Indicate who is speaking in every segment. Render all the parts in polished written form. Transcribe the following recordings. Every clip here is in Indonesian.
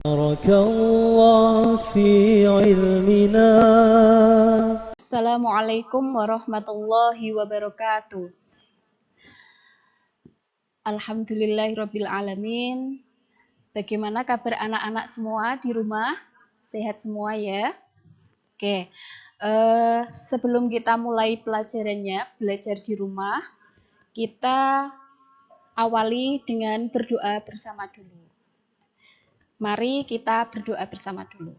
Speaker 1: بارك الله في علمنا.
Speaker 2: Assalamualaikum warahmatullahi wabarakatuh. Alhamdulillahirabbil alamin. Bagaimana kabar anak-anak semua di rumah? Sehat semua ya? Oke. Sebelum kita mulai pelajarannya, belajar di rumah, kita awali dengan berdoa bersama dulu. Mari kita berdoa bersama dulu.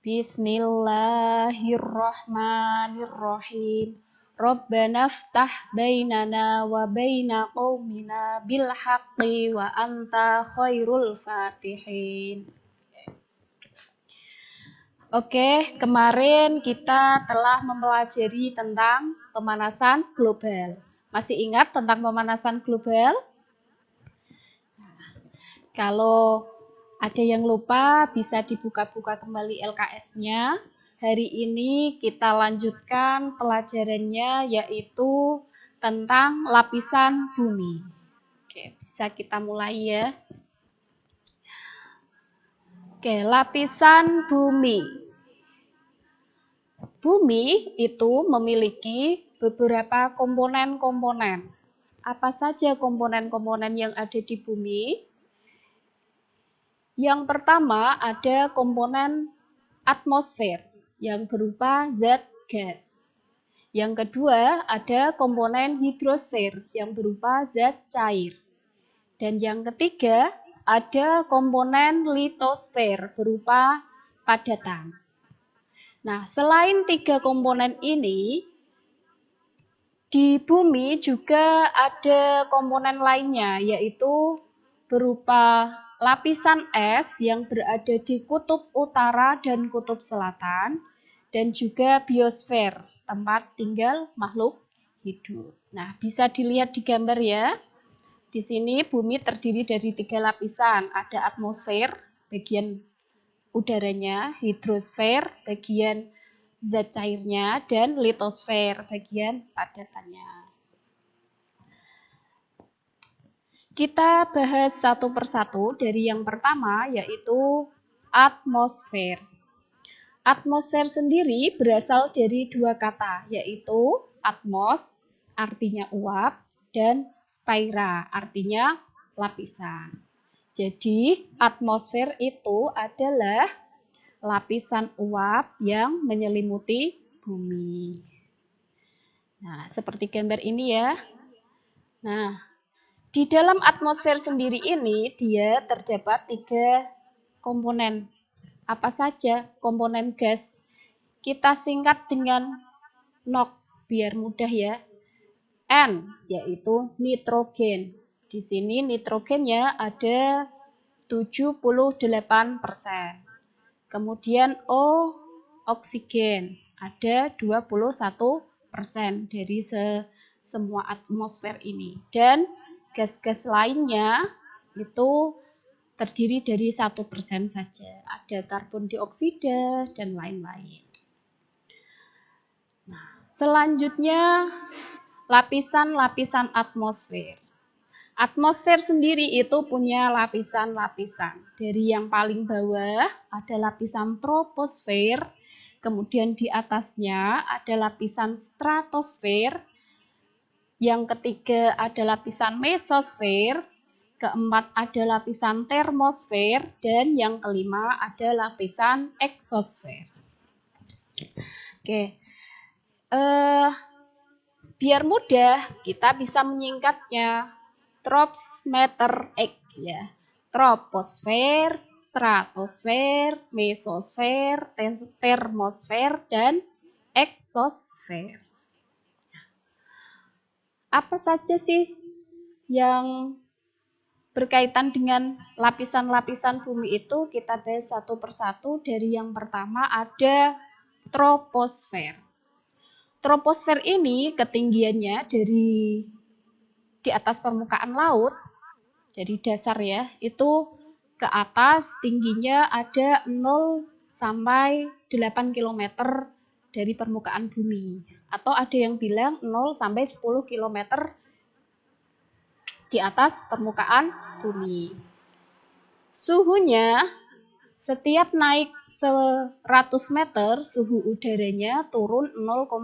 Speaker 2: Bismillahirrahmanirrahim. Rabbana ftah bainana wa baina qaumina bil haqqi wa anta khairul fatihin. Oke, kemarin kita telah mempelajari tentang pemanasan global. Masih ingat tentang pemanasan global? Kalau ada yang lupa, bisa dibuka-buka kembali LKS-nya. Hari ini kita lanjutkan pelajarannya, yaitu tentang lapisan bumi. Oke, bisa kita mulai ya. Oke, lapisan bumi. Bumi itu memiliki beberapa komponen-komponen. Apa saja komponen-komponen yang ada di bumi? Yang pertama ada komponen atmosfer yang berupa zat gas. Yang kedua ada komponen hidrosfer yang berupa zat cair. Dan yang ketiga ada komponen litosfer berupa padatan. Nah, selain tiga komponen ini, di bumi juga ada komponen lainnya, yaitu berupa lapisan es yang berada di kutub utara dan kutub selatan, dan juga biosfer, tempat tinggal makhluk hidup. Nah, bisa dilihat di gambar ya. Di sini bumi terdiri dari tiga lapisan, ada atmosfer, bagian udaranya, hidrosfer, bagian zat cairnya, dan litosfer, bagian padatannya. Kita bahas satu persatu dari yang pertama, yaitu atmosfer. Atmosfer sendiri berasal dari dua kata, yaitu atmos, artinya uap, dan sphaera, artinya lapisan. Jadi, atmosfer itu adalah lapisan uap yang menyelimuti bumi. Nah, seperti gambar ini ya. Nah, di dalam atmosfer sendiri ini, dia terdapat tiga komponen. Apa saja komponen gas? Kita singkat dengan NOx, biar mudah ya. N, yaitu nitrogen. Di sini nitrogennya ada 78%. Kemudian O, oksigen, ada 21% dari semua atmosfer ini. Dan gas-gas lainnya itu terdiri dari 1% saja. Ada karbon dioksida dan lain-lain. Nah, selanjutnya lapisan-lapisan atmosfer. Atmosfer sendiri itu punya lapisan-lapisan. Dari yang paling bawah ada lapisan troposfer, kemudian di atasnya ada lapisan stratosfer, yang ketiga ada lapisan mesosfer, keempat ada lapisan termosfer, dan yang kelima ada lapisan eksosfer. Oke, biar mudah kita bisa menyingkatnya. Troposfer X ya. Troposfer, stratosfer, mesosfer, termosfer, dan eksosfer. Apa saja sih yang berkaitan dengan lapisan-lapisan bumi itu? Kita bahas satu persatu. Dari yang pertama ada troposfer. Troposfer ini ketinggiannya di atas permukaan laut, dari dasar ya, itu ke atas tingginya ada 0 sampai 8 km dari permukaan bumi. Atau ada yang bilang 0 sampai 10 km di atas permukaan bumi. Suhunya Setiap naik 100 meter, suhu udaranya turun 0,5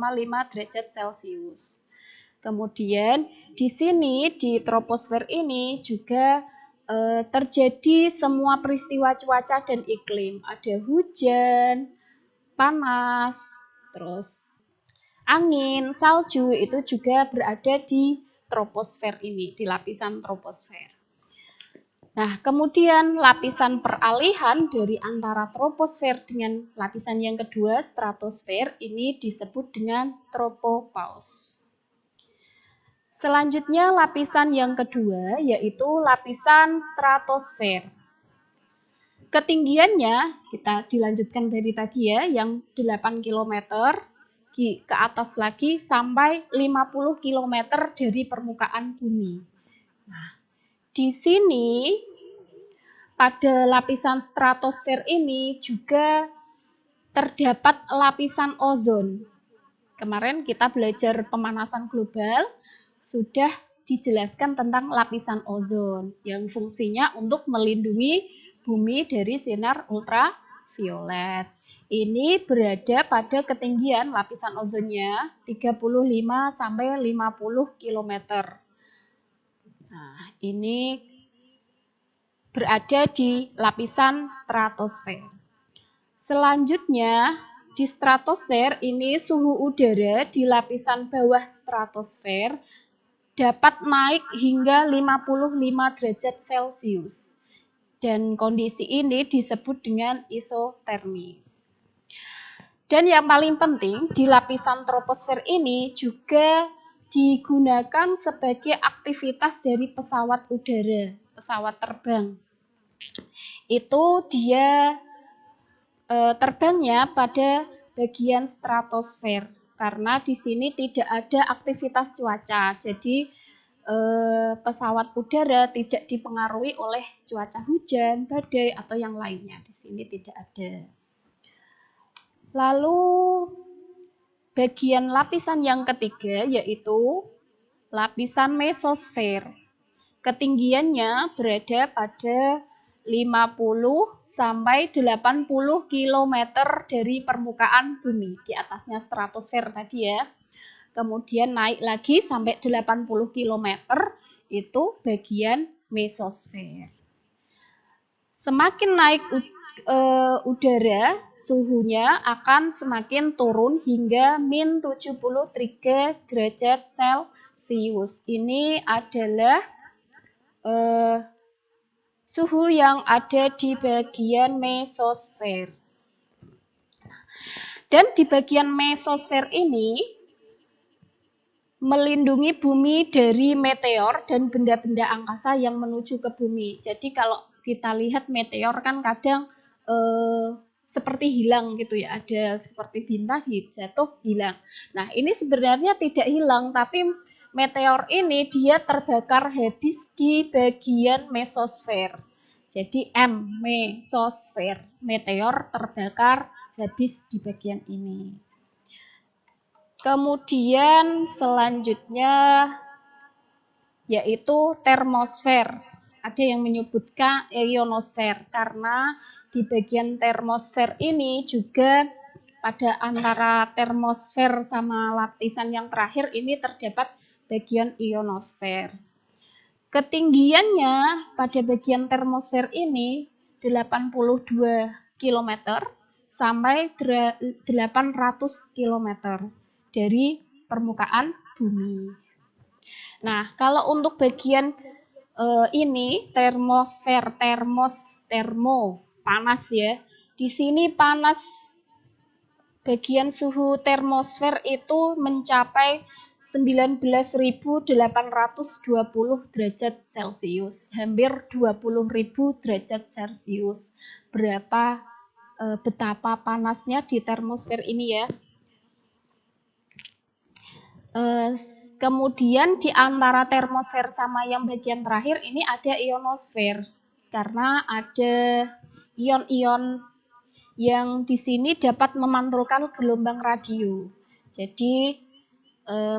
Speaker 2: derajat Celcius. Kemudian di sini di troposfer ini juga terjadi semua peristiwa cuaca dan iklim. Ada hujan, panas, terus angin, salju itu juga berada di troposfer ini, di lapisan troposfer. Nah, kemudian lapisan peralihan dari antara troposfer dengan lapisan yang kedua, stratosfer, ini disebut dengan tropopause. Selanjutnya lapisan yang kedua yaitu lapisan stratosfer. Ketinggiannya kita dilanjutkan dari tadi ya, yang 8 km ke atas lagi sampai 50 km dari permukaan bumi. Nah, di sini pada lapisan stratosfer ini juga terdapat lapisan ozon. Kemarin kita belajar pemanasan global, sudah dijelaskan tentang lapisan ozon yang fungsinya untuk melindungi bumi dari sinar ultraviolet. Ini berada pada ketinggian lapisan ozonnya 35 sampai 50 km. Nah, ini berada di lapisan stratosfer. Selanjutnya, di stratosfer ini suhu udara di lapisan bawah stratosfer dapat naik hingga 55 derajat Celcius. Dan kondisi ini disebut dengan isotermis. Dan yang paling penting, di lapisan troposfer ini juga digunakan sebagai aktivitas dari pesawat udara, pesawat terbang. Itu dia terbangnya pada bagian stratosfer karena di sini tidak ada aktivitas cuaca. Jadi pesawat udara tidak dipengaruhi oleh cuaca hujan, badai atau yang lainnya. Di sini tidak ada. Lalu bagian lapisan yang ketiga yaitu lapisan mesosfer. Ketinggiannya berada pada 50 sampai 80 km dari permukaan bumi, di atasnya stratosfer tadi ya. Kemudian naik lagi sampai 80 km, itu bagian mesosfer. Semakin naik udara, suhunya akan semakin turun hingga min 73 derajat Celcius. Ini adalah suhu yang ada di bagian mesosfer. Dan di bagian mesosfer ini melindungi bumi dari meteor dan benda-benda angkasa yang menuju ke bumi. Jadi kalau kita lihat meteor kan kadang seperti hilang gitu ya, ada seperti bintang jatuh hilang. Nah, ini sebenarnya tidak hilang, tapi meteor ini dia terbakar habis di bagian mesosfer. Jadi mesosfer, meteor terbakar habis di bagian ini. Kemudian selanjutnya yaitu termosfer. Ada yang menyebutkan ionosfer karena di bagian termosfer ini juga pada antara termosfer sama lapisan yang terakhir ini terdapat bagian ionosfer. Ketinggiannya pada bagian termosfer ini 82 km sampai 800 km dari permukaan bumi. Nah, kalau untuk bagian ini termosfer, termo, panas ya. Di sini panas bagian suhu termosfer itu mencapai 19.820 derajat Celcius, hampir 20.000 derajat Celcius. Betapa panasnya di termosfer ini ya. Kemudian di antara termosfer sama yang bagian terakhir ini ada ionosfer karena ada ion-ion yang di sini dapat memantulkan gelombang radio. Jadi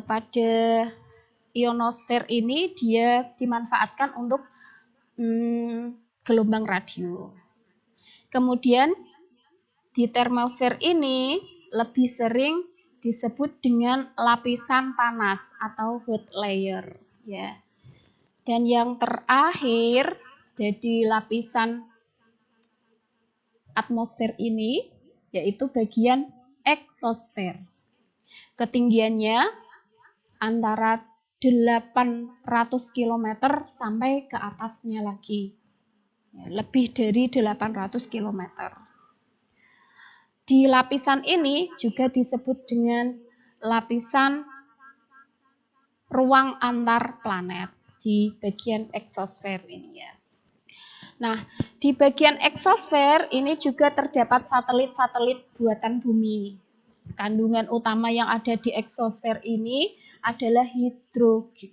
Speaker 2: pada ionosfer ini dia dimanfaatkan untuk gelombang radio. Kemudian di termosfer ini lebih sering disebut dengan lapisan panas atau hot layer ya. Dan yang terakhir jadi lapisan atmosfer ini yaitu bagian eksosfer. Ketinggiannya antara 800 km sampai ke atasnya lagi. Lebih dari 800 km. Di lapisan ini juga disebut dengan lapisan ruang antar planet di bagian eksosfer ini ya. Nah, di bagian eksosfer ini juga terdapat satelit-satelit buatan bumi. Kandungan utama yang ada di eksosfer ini adalah hidrogen.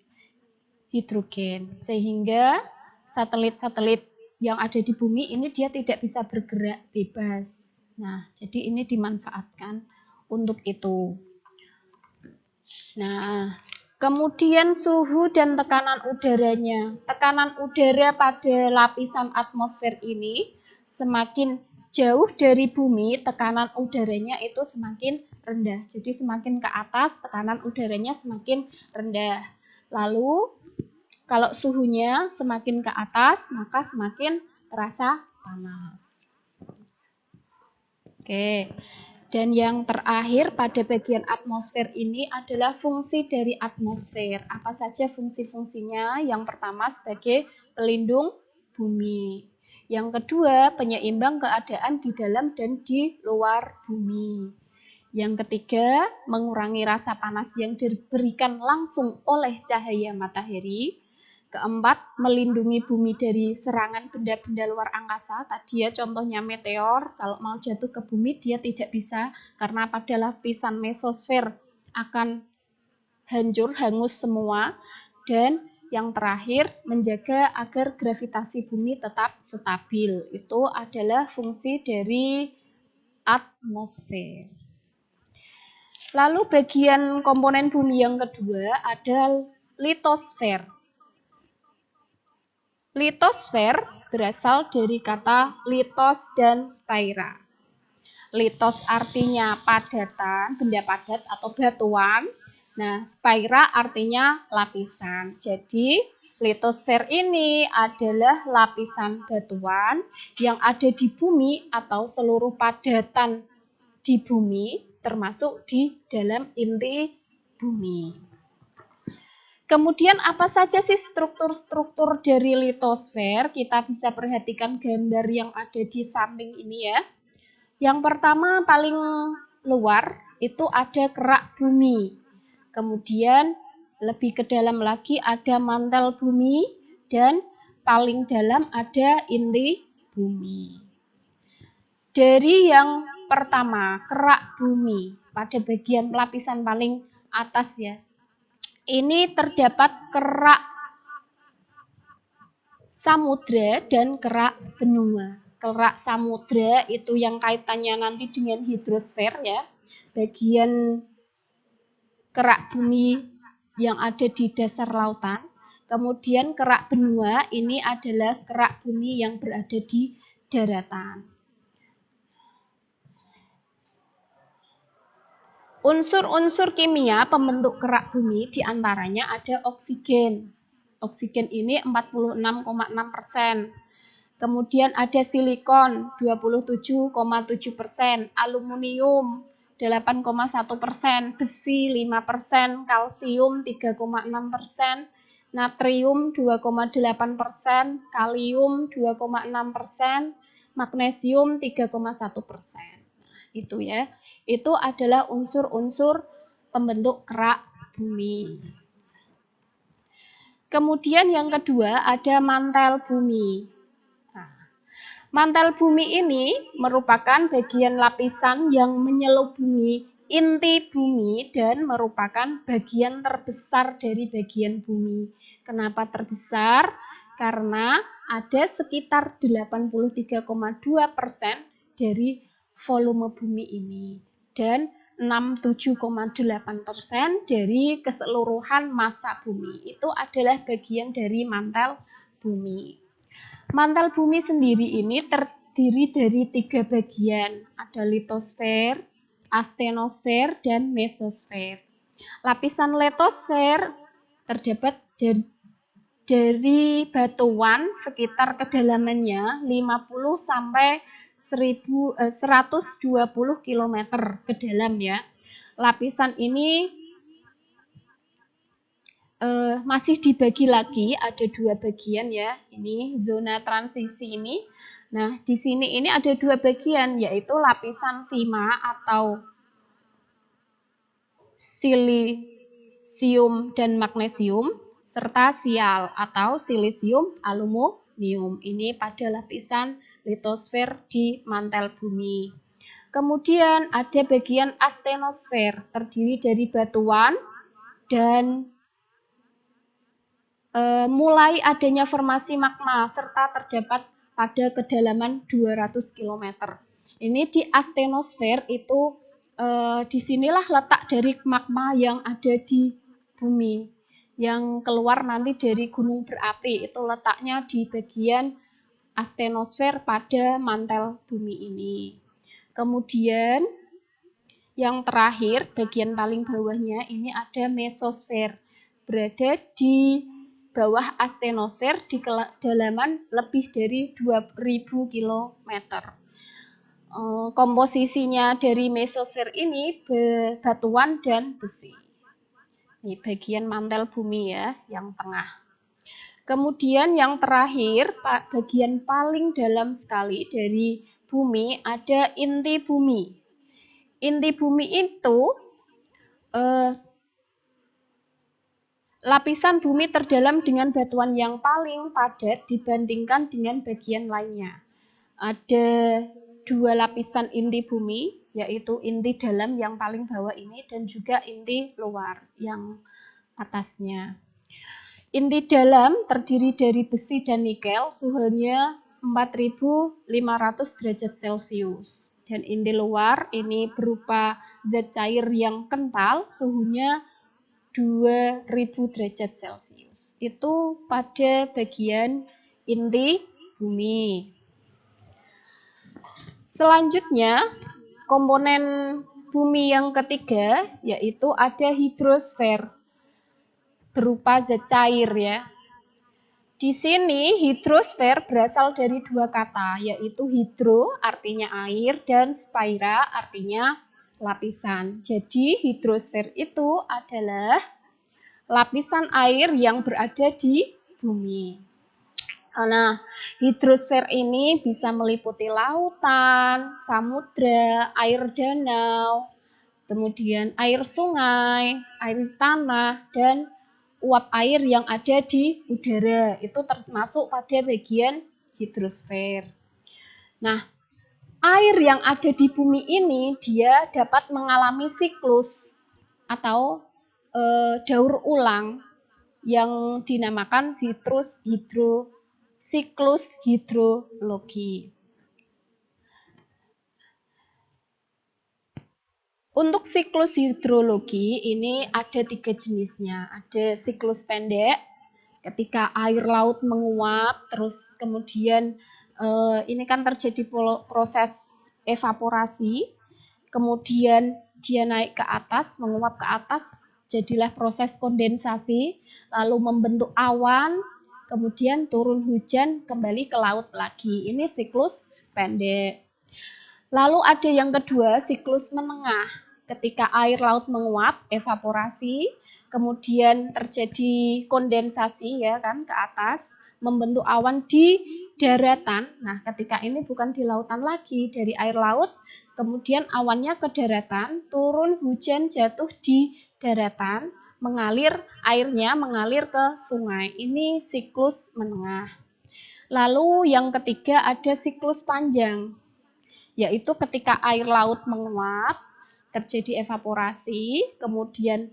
Speaker 2: Sehingga satelit-satelit yang ada di bumi ini dia tidak bisa bergerak bebas. Nah, jadi ini dimanfaatkan untuk itu. Nah, kemudian suhu dan tekanan udaranya. Tekanan udara pada lapisan atmosfer ini semakin jauh dari bumi, tekanan udaranya itu semakin rendah. Jadi semakin ke atas, tekanan udaranya semakin rendah. Lalu, kalau suhunya semakin ke atas, maka semakin terasa panas. Oke, dan yang terakhir pada bagian atmosfer ini adalah fungsi dari atmosfer. Apa saja fungsi-fungsinya? Yang pertama sebagai pelindung bumi. Yang kedua, penyeimbang keadaan di dalam dan di luar bumi. Yang ketiga, mengurangi rasa panas yang diberikan langsung oleh cahaya matahari. Keempat, melindungi bumi dari serangan benda-benda luar angkasa. Tadi ya contohnya meteor, kalau mau jatuh ke bumi dia tidak bisa karena pada lapisan mesosfer akan hancur, hangus semua. Dan yang terakhir, menjaga agar gravitasi bumi tetap stabil. Itu adalah fungsi dari atmosfer. Lalu bagian komponen bumi yang kedua ada litosfer. Litosfer berasal dari kata litos dan spaira. Litos artinya padatan, benda padat atau batuan. Nah, spaira artinya lapisan. Jadi, litosfer ini adalah lapisan batuan yang ada di bumi atau seluruh padatan di bumi, termasuk di dalam inti bumi. Kemudian apa saja sih struktur-struktur dari litosfer? Kita bisa perhatikan gambar yang ada di samping ini ya. Yang pertama paling luar itu ada kerak bumi. Kemudian lebih ke dalam lagi ada mantel bumi dan paling dalam ada inti bumi. Dari yang pertama, kerak bumi pada bagian lapisan paling atas ya. Ini terdapat kerak samudra dan kerak benua. Kerak samudra itu yang kaitannya nanti dengan hidrosfer ya. Bagian kerak bumi yang ada di dasar lautan. Kemudian kerak benua ini adalah kerak bumi yang berada di daratan. Unsur-unsur kimia pembentuk kerak bumi diantaranya ada oksigen. Oksigen ini 46,6%. Kemudian ada silikon 27,7%, aluminium 8,1%, besi 5%, kalsium 3,6%, natrium 2,8%, kalium 2,6%, magnesium 3,1%. Itu ya. Itu adalah unsur-unsur pembentuk kerak bumi. Kemudian yang kedua ada mantel bumi. Nah, mantel bumi ini merupakan bagian lapisan yang menyelubungi inti bumi dan merupakan bagian terbesar dari bagian bumi. Kenapa terbesar? Karena ada sekitar 83,2% dari volume bumi ini. Dan 67,8% dari keseluruhan massa bumi itu adalah bagian dari mantel bumi. Mantel bumi sendiri ini terdiri dari 3 bagian, ada litosfer, astenosfer, dan mesosfer. Lapisan litosfer terdapat dari batuan sekitar kedalamannya 50 sampai 120 km ke dalam ya. Lapisan ini masih dibagi lagi, ada 2 bagian ya. Ini zona transisi ini. Nah, di sini ini ada 2 bagian, yaitu lapisan sima atau silisium dan magnesium, serta sial atau silisium aluminium. Ini pada lapisan litosfer di mantel bumi. Kemudian ada bagian astenosfer, terdiri dari batuan dan mulai adanya formasi magma serta terdapat pada kedalaman 200 km. Ini di astenosfer itu disinilah letak dari magma yang ada di bumi, yang keluar nanti dari gunung berapi, itu letaknya di bagian astenosfer pada mantel bumi ini. Kemudian yang terakhir, bagian paling bawahnya ini ada mesosfer, berada di bawah astenosfer di kedalaman lebih dari 2000 km. Komposisinya dari mesosfer ini batuan dan besi. Ini bagian mantel bumi ya, yang tengah. Kemudian yang terakhir, bagian paling dalam sekali dari bumi ada inti bumi. Inti bumi itu lapisan bumi terdalam dengan batuan yang paling padat dibandingkan dengan bagian lainnya. Ada 2 lapisan inti bumi, yaitu inti dalam yang paling bawah ini dan juga inti luar yang atasnya. Inti dalam terdiri dari besi dan nikel, suhunya 4.500 derajat Celcius. Dan inti luar ini berupa zat cair yang kental, suhunya 2000 derajat Celcius. Itu pada bagian inti bumi. Selanjutnya, komponen bumi yang ketiga yaitu ada hidrosfer berupa zat cair ya. Di sini hidrosfer berasal dari 2 kata, yaitu hidro artinya air dan sphaira artinya lapisan. Jadi hidrosfer itu adalah lapisan air yang berada di bumi. Nah, hidrosfer ini bisa meliputi lautan, samudra, air danau, kemudian air sungai, air tanah, dan uap air yang ada di udara. Itu termasuk pada bagian hidrosfer. Nah, air yang ada di bumi ini dia dapat mengalami siklus atau daur ulang yang dinamakan siklus hidrologi. Untuk siklus hidrologi ini ada 3 jenisnya. Ada siklus pendek, ketika air laut menguap, terus kemudian ini kan terjadi proses evaporasi, kemudian dia naik ke atas, menguap ke atas, jadilah proses kondensasi, lalu membentuk awan, kemudian turun hujan, kembali ke laut lagi. Ini siklus pendek. Lalu ada yang kedua, siklus menengah. Ketika air laut menguap, evaporasi, kemudian terjadi kondensasi ya kan ke atas, membentuk awan di daratan. Nah, ketika ini bukan di lautan lagi, dari air laut, kemudian awannya ke daratan, turun hujan jatuh di daratan, airnya mengalir ke sungai. Ini siklus menengah. Lalu yang ketiga ada siklus panjang, yaitu ketika air laut menguap, terjadi evaporasi, kemudian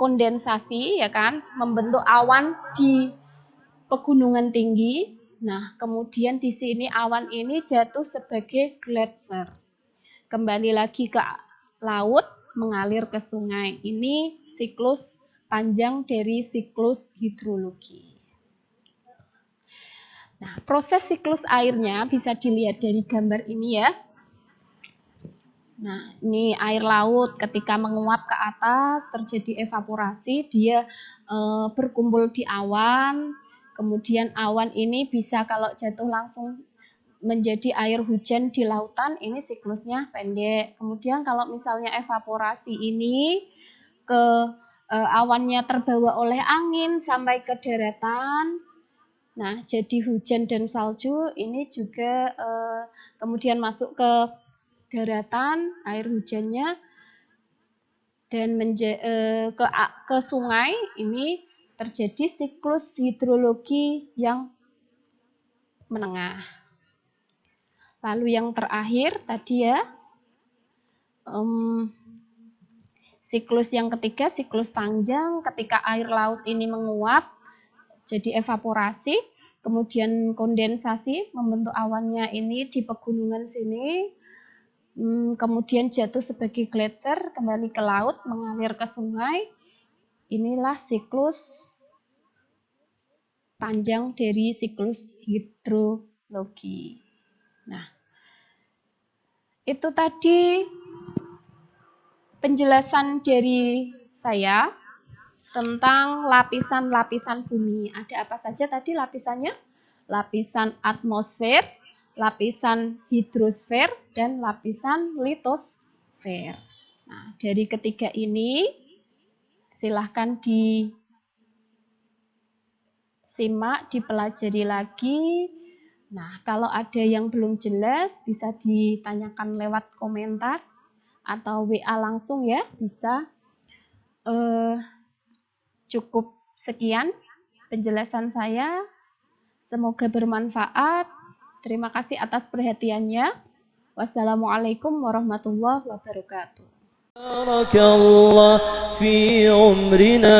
Speaker 2: kondensasi ya kan, membentuk awan di pegunungan tinggi. Nah, kemudian di sini awan ini jatuh sebagai gletser. Kembali lagi ke laut, mengalir ke sungai. Ini siklus panjang dari siklus hidrologi. Nah, proses siklus airnya bisa dilihat dari gambar ini ya. Nah, ini air laut ketika menguap ke atas terjadi evaporasi, dia berkumpul di awan. Kemudian awan ini bisa kalau jatuh langsung menjadi air hujan di lautan, ini siklusnya pendek. Kemudian kalau misalnya evaporasi ini ke awannya terbawa oleh angin sampai ke daratan. Nah, jadi hujan dan salju ini juga kemudian masuk ke daratan, air hujannya, dan ke sungai, ini terjadi siklus hidrologi yang menengah. Lalu yang terakhir tadi ya, siklus yang ketiga, siklus panjang, ketika air laut ini menguap, jadi evaporasi, kemudian kondensasi membentuk awannya ini di pegunungan sini, kemudian jatuh sebagai gletser, kembali ke laut, mengalir ke sungai. Inilah siklus panjang dari siklus hidrologi. Nah, itu tadi penjelasan dari saya tentang lapisan-lapisan bumi. Ada apa saja tadi lapisannya? Lapisan atmosfer, lapisan hidrosfer, dan lapisan litosfer. Nah, dari ketiga ini silahkan disimak, dipelajari lagi. Nah, kalau ada yang belum jelas bisa ditanyakan lewat komentar atau WA langsung ya, bisa. Cukup sekian penjelasan saya. Semoga bermanfaat. Terima kasih atas perhatiannya. Wassalamualaikum warahmatullahi wabarakatuh.
Speaker 1: بارك الله في عمرنا